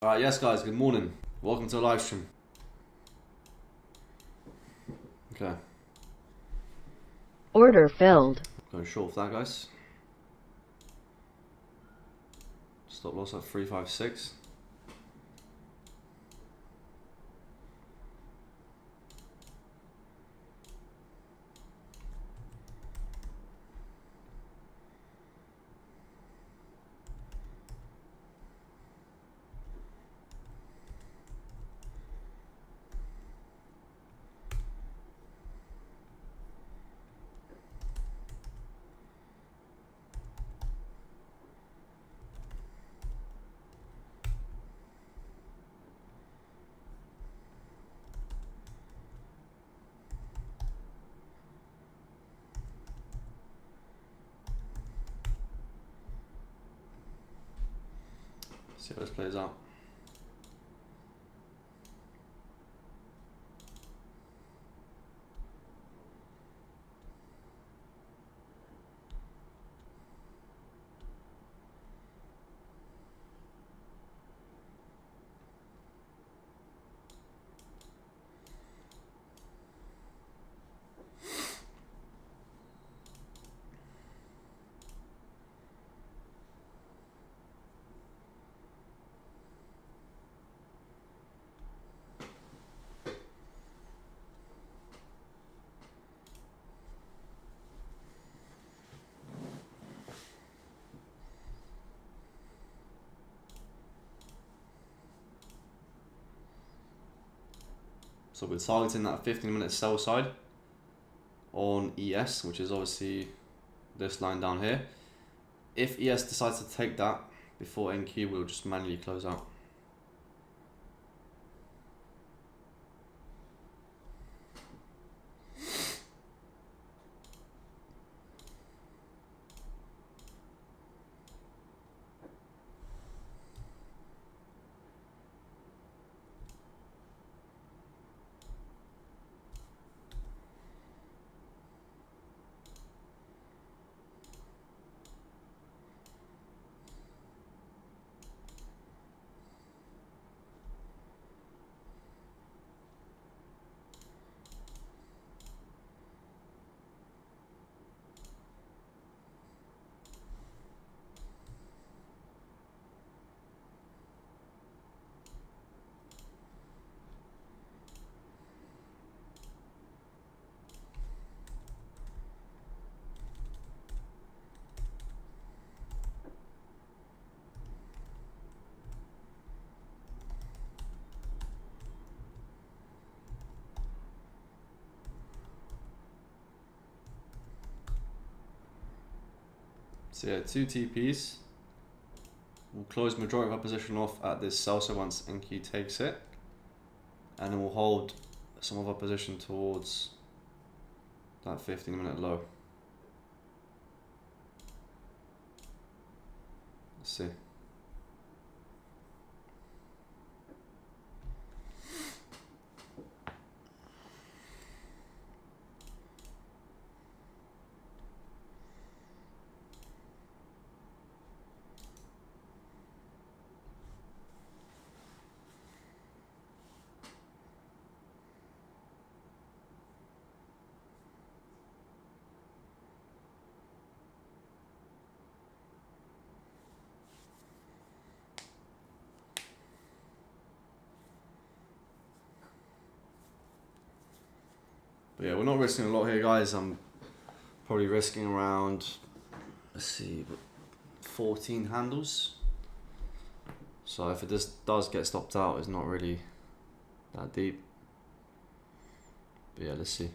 Alright, yes guys, good morning. Welcome to the live stream. Okay. Order filled. Going short for that, guys. Stop loss at 356. See how this plays out. So we're targeting that 15-minute sell side on ES, which is obviously this line down here. If ES decides to take that before NQ, we'll just manually close out. So yeah, 2 TPs. We'll close majority of our position off at this sell side once NQ takes it. And then we'll hold some of our position towards that 15-minute low. Let's see. But yeah, we're not risking a lot here, guys. I'm probably risking around, let's see, 14 handles. So if it just does get stopped out, it's not really that deep. But yeah, let's see.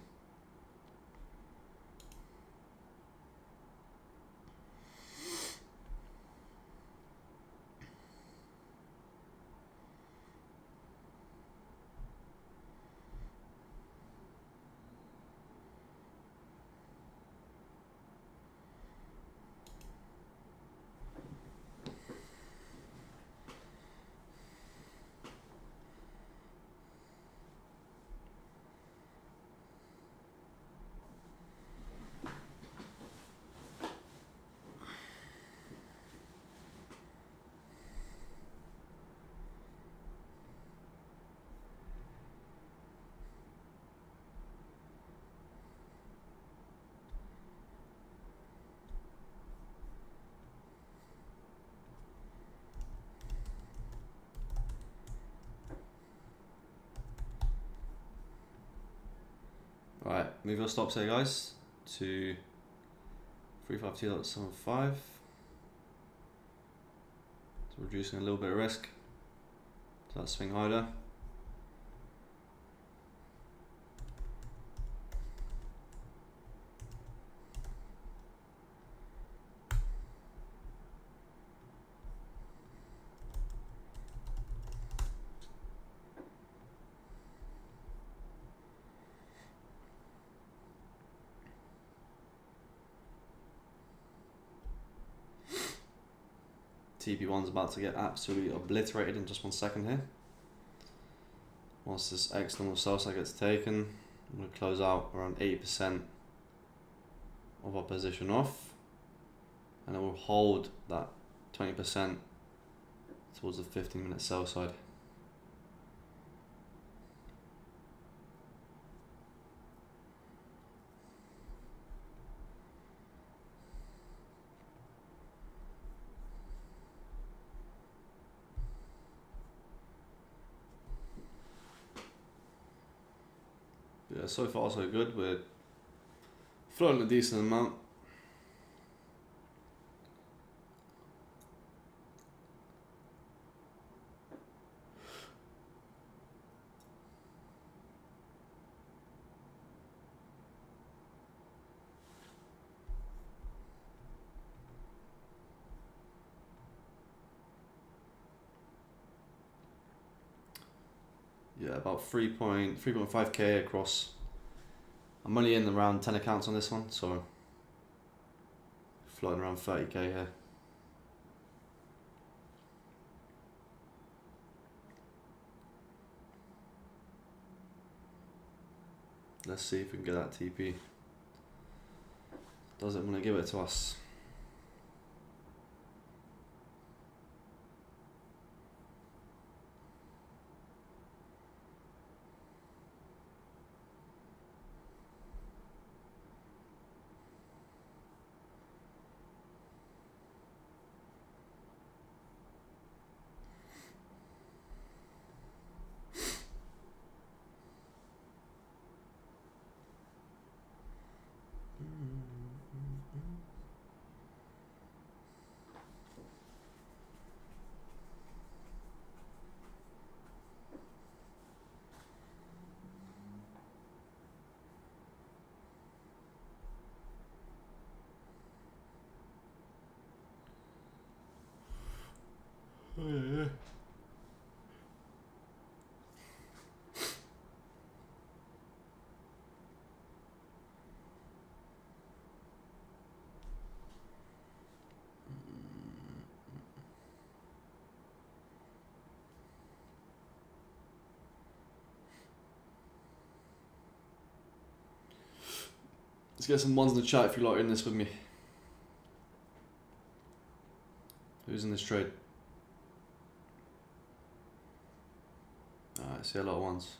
move your stops here, guys, to 352.75. So reducing a little bit of risk to that swing higher. TP1's about to get absolutely obliterated in just 1 second here. Once this external sell side gets taken, I'm going to close out around 80% of our position off, and then we'll hold that 20% towards the 15-minute sell side. Yeah, so far so good. We're floating a decent amount. Yeah, about 3.5k across. I'm only in around 10 accounts on this one, so floating around 30k here. Let's see if we can get that TP. Doesn't want to give it to us. Yeah. Let's get some ones in the chat if you lot are in this with me. Who's in this trade? I see a lot of ones.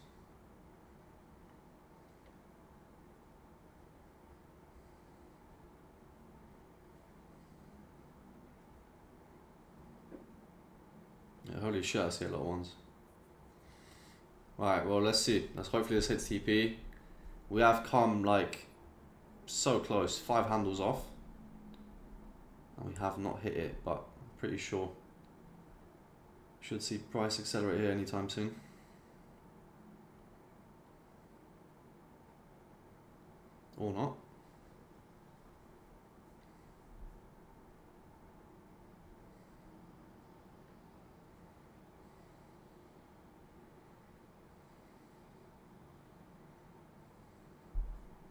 Yeah, holy shit, I see a lot of ones. Right, well, let's see. Let's hopefully this hits TP. We have come like so close, 5 handles off, and we have not hit it, but I'm pretty sure should see price accelerate here anytime soon. Or not.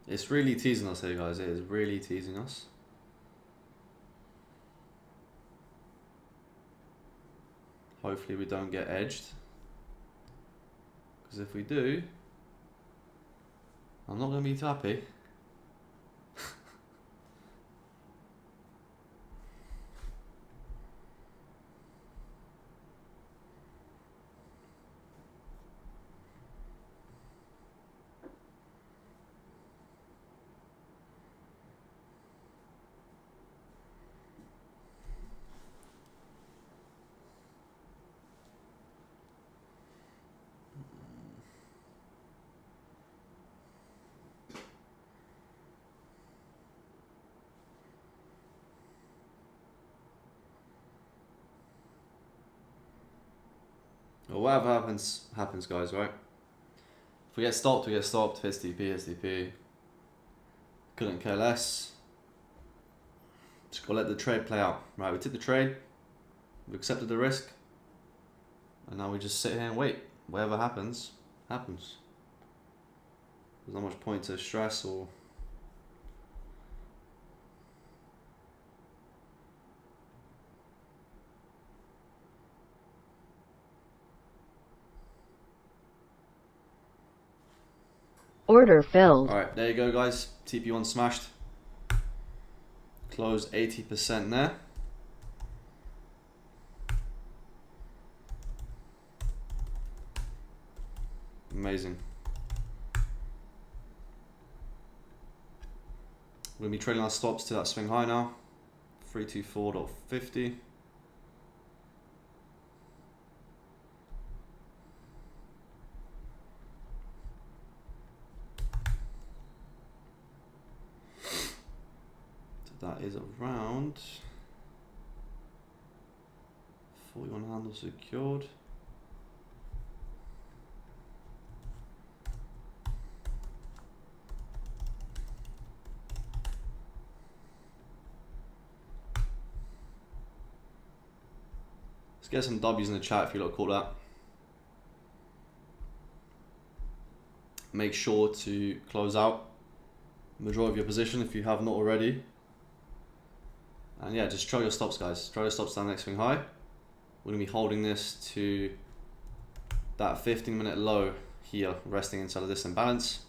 It's really teasing us here, guys. It is really teasing us. Hopefully we don't get edged, because if we do, I'm not going to be too happy. Well, whatever happens, happens, guys, right? If we get stopped, we get stopped. Hits DP. Couldn't care less. Just gotta let the trade play out. Right, we took the trade. We accepted the risk. And now we just sit here and wait. Whatever happens, happens. There's not much point to stress or... Order filled. Alright, there you go, guys. TP1 smashed. Close 80% there. Amazing. We're going to be trading our stops to that swing high now. 324.50. That is around 41 handles secured. Let's get some W's in the chat if you lot caught that. Make sure to close out the majority of your position if you have not already. And yeah, just try your stops, guys. Try your stops down the next swing high. We're going to be holding this to that 15-minute low here, resting inside of this imbalance.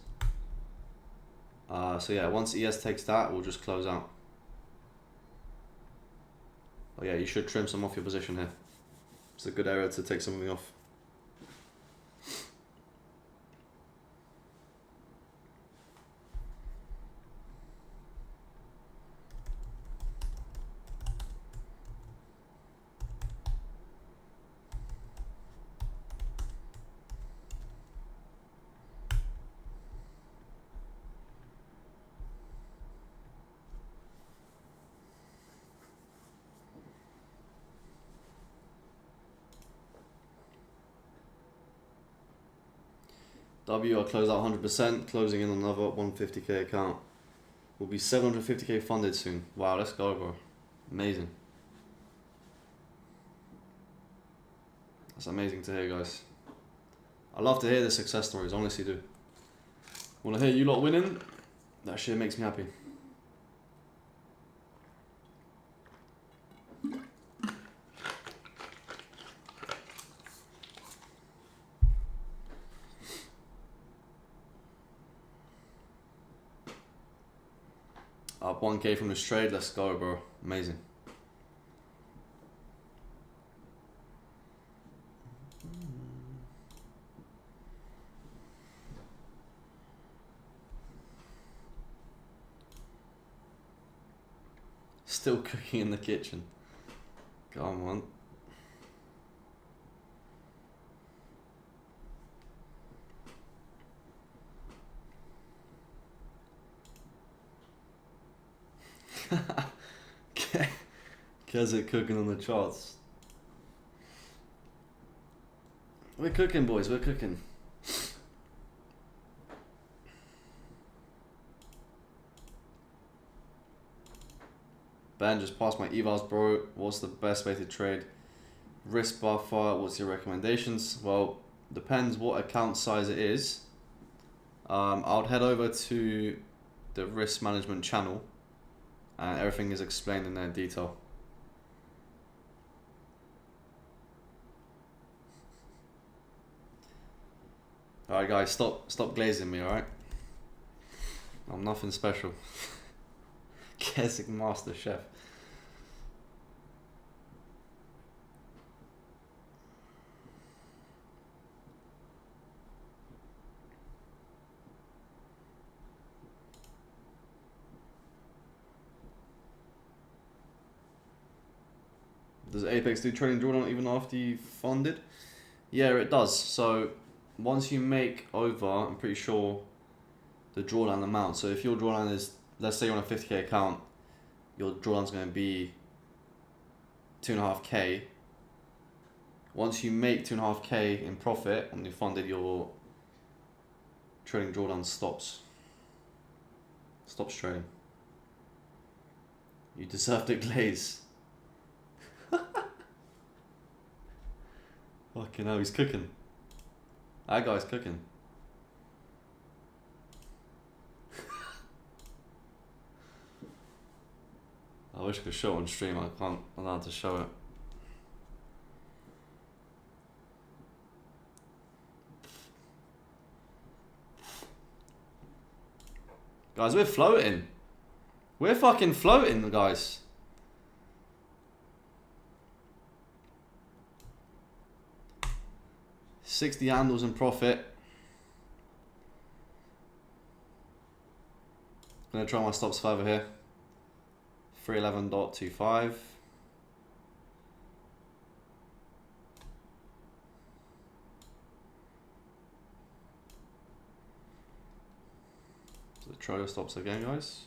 So yeah, once ES takes that, we'll just close out. Oh yeah, you should trim some off your position here. It's a good area to take something off. W, I'll close out 100%, closing in another 150k account. We'll be 750k funded soon. Wow, let's go, bro. Amazing. That's amazing to hear, guys. I love to hear the success stories, honestly do. When I hear you lot winning, that shit makes me happy. Up 1k from this trade, let's go, bro. Amazing. Still cooking in the kitchen. Come on. Kez cooking on the charts. We're cooking, boys, we're cooking. Ben, just passed my evals, bro. What's the best way to trade? Risk buffer, what's your recommendations? Well, depends what account size it is. I would head over to the risk management channel and everything is explained in there in detail. Alright guys, stop glazing me, alright? I'm nothing special. Keswick Master Chef. Does Apex do trading drawdown even after you funded? Yeah, it does. So once you make over, I'm pretty sure, the drawdown amount. So if your drawdown is, let's say you're on a 50k account, your drawdown's going to be 2.5k once you make 2.5k in profit and you funded, your trading drawdown stops trading. You deserved it, Glaze. Fucking hell, he's cooking. That guy's cooking. I wish I could show it on stream. I can't. I'm allowed to show it. Guys, we're floating. We're fucking floating, guys. $60 handles in profit. Gonna try my stops further here. 311.25. So the trader stops again, guys.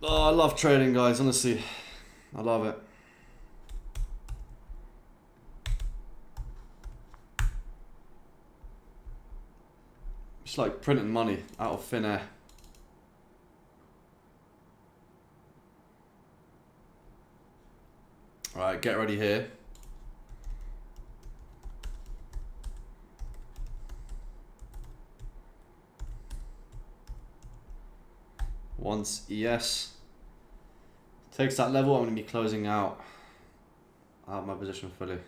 Oh, I love trading, guys, honestly. I love it. It's like printing money out of thin air. Alright, get ready here. Once ES takes that level, I'm going to be closing out my position fully.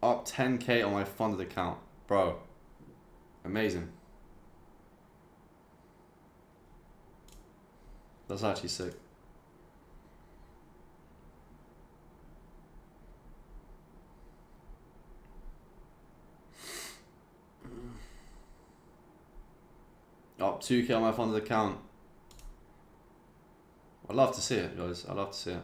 Up 10k on my funded account, bro. Amazing. That's actually sick. Up 2k on my funded account. I'd love to see it, guys. I'd love to see it.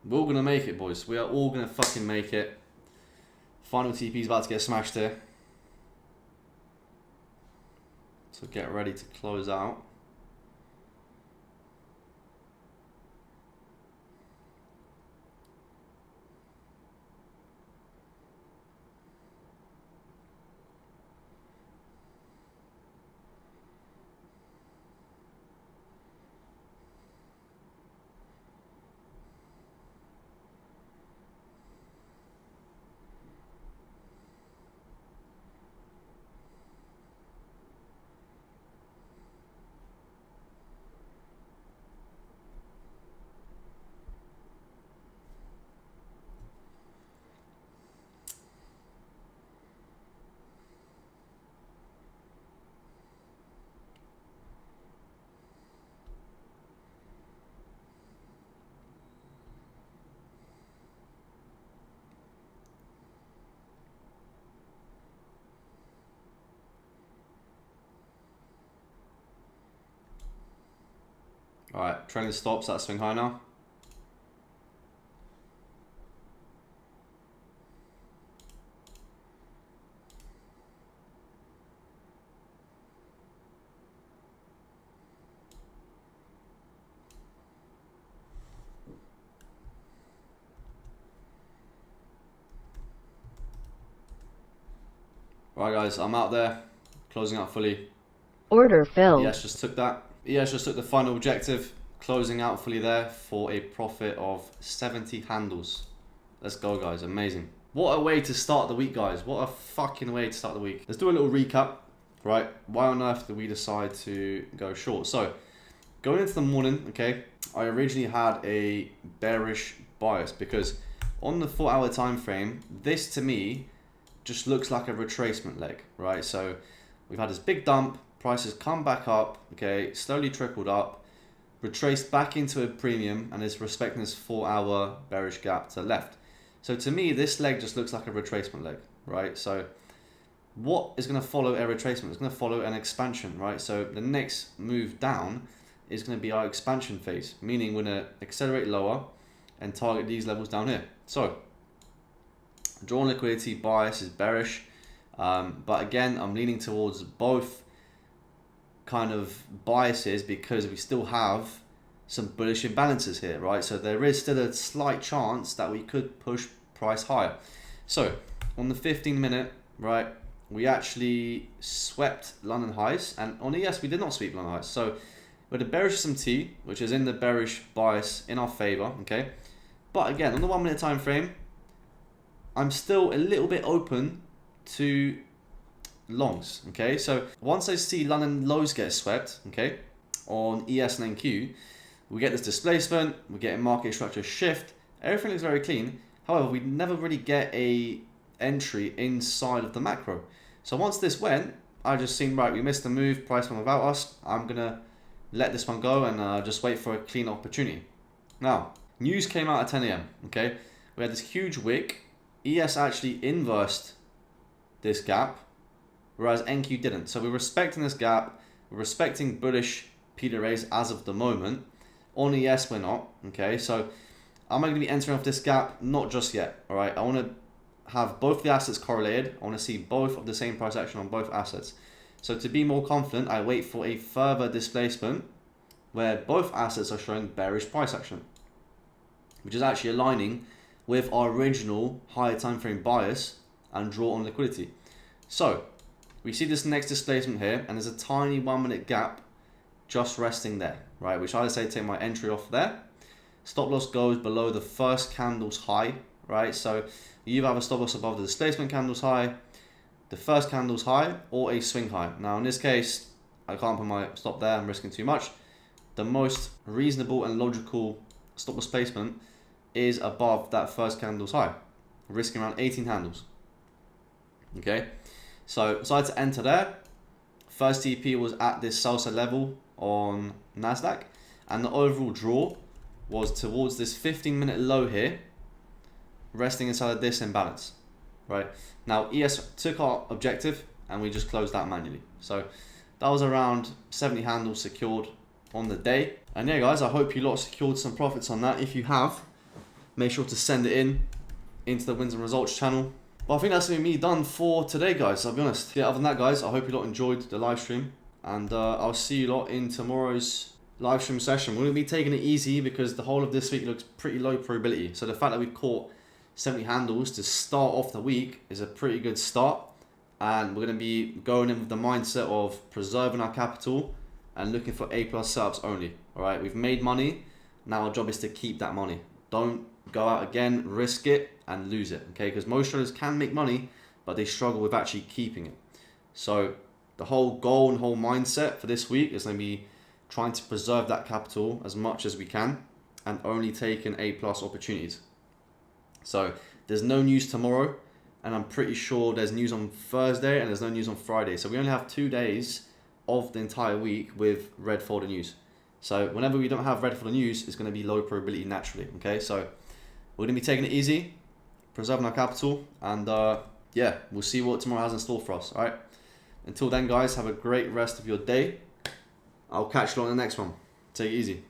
We're all gonna make it, boys. We are all gonna fucking make it. Final TP is about to get smashed here. So get ready to close out. Alright, trailing stops, that swing high now. Right guys, I'm out there, closing out fully. Order filled. Yes, just took that. Yes, just took the final objective, closing out fully there for a profit of 70 handles. Let's go guys, amazing. What a way to start the week, guys. What a fucking way to start the week. Let's do a little recap, right? Why on earth did we decide to go short? So, going into the morning, okay, I originally had a bearish bias because on the 4-hour time frame, this to me just looks like a retracement leg, right? So we've had this big dump, prices come back up, okay, slowly trickled up, retraced back into a premium, and is respecting this 4-hour bearish gap to the left. So to me, this leg just looks like a retracement leg, right? So what is going to follow a retracement? It's going to follow an expansion, right? So the next move down is going to be our expansion phase, meaning we're going to accelerate lower and target these levels down here. So draw on liquidity bias is bearish, but again, I'm leaning towards both kind of biases because we still have some bullish imbalances here, right? So there is still a slight chance that we could push price higher. So on the 15-minute, right, we actually swept London highs, and on ES we did not sweep London highs. So with a bearish SMT, which is in the bearish bias in our favor, okay. But again, on the 1 minute time frame, I'm still a little bit open to longs, okay. So once I see London lows get swept, okay, on ES and NQ, we get this displacement, we get a market structure shift, everything looks very clean. However, we never really get a entry inside of the macro. So once this went, I just seen, right, we missed the move, price went without us. I'm gonna let this one go and just wait for a clean opportunity. Now, news came out at 10 AM, okay? We had this huge wick. ES actually inversed this gap, whereas NQ didn't. So we're respecting this gap, we're respecting bullish P raise as of the moment. On ES, we're not, okay? So I'm going to be entering off this gap, not just yet, all right? I want to have both the assets correlated. I want to see both of the same price action on both assets. So to be more confident, I wait for a further displacement where both assets are showing bearish price action, which is actually aligning with our original higher time frame bias and draw on liquidity. So we see this next displacement here, and there's a tiny 1 minute gap just resting there, right? Which I say take my entry off there. Stop loss goes below the first candle's high, right? So you either have a stop loss above the displacement candle's high, the first candle's high, or a swing high. Now in this case, I can't put my stop there, I'm risking too much. The most reasonable and logical stop loss placement is above that first candle's high, risking around 18 handles. Okay, so decided to enter there. First TP was at this sell side level on Nasdaq, and the overall draw was towards this 15-minute low here, resting inside of this imbalance, right? Now ES took our objective and we just closed that manually. So that was around 70 handles secured on the day. And yeah guys, I hope you lot secured some profits on that. If you have, make sure to send it into the wins and results channel. But I think that's going to be me done for today guys, I'll be honest. Yeah, other than that guys, I hope you lot enjoyed the live stream, and I'll see you lot in tomorrow's live stream session. We're going to be taking it easy because the whole of this week looks pretty low probability. So the fact that we've caught 70 handles to start off the week is a pretty good start, and we're going to be going in with the mindset of preserving our capital and looking for A+ setups only. All right, we've made money, now our job is to keep that money. Don't go out again, risk it and lose it, okay? Because most traders can make money, but they struggle with actually keeping it. So the whole goal and whole mindset for this week is going to be trying to preserve that capital as much as we can and only taking A+ opportunities. So there's no news tomorrow, and I'm pretty sure there's news on Thursday and there's no news on Friday. So we only have 2 days of the entire week with red folder news. So whenever we don't have red folder news, it's going to be low probability naturally, okay? So we're going to be taking it easy, preserving our capital, and yeah, we'll see what tomorrow has in store for us, all right? Until then, guys, have a great rest of your day. I'll catch you on the next one. Take it easy.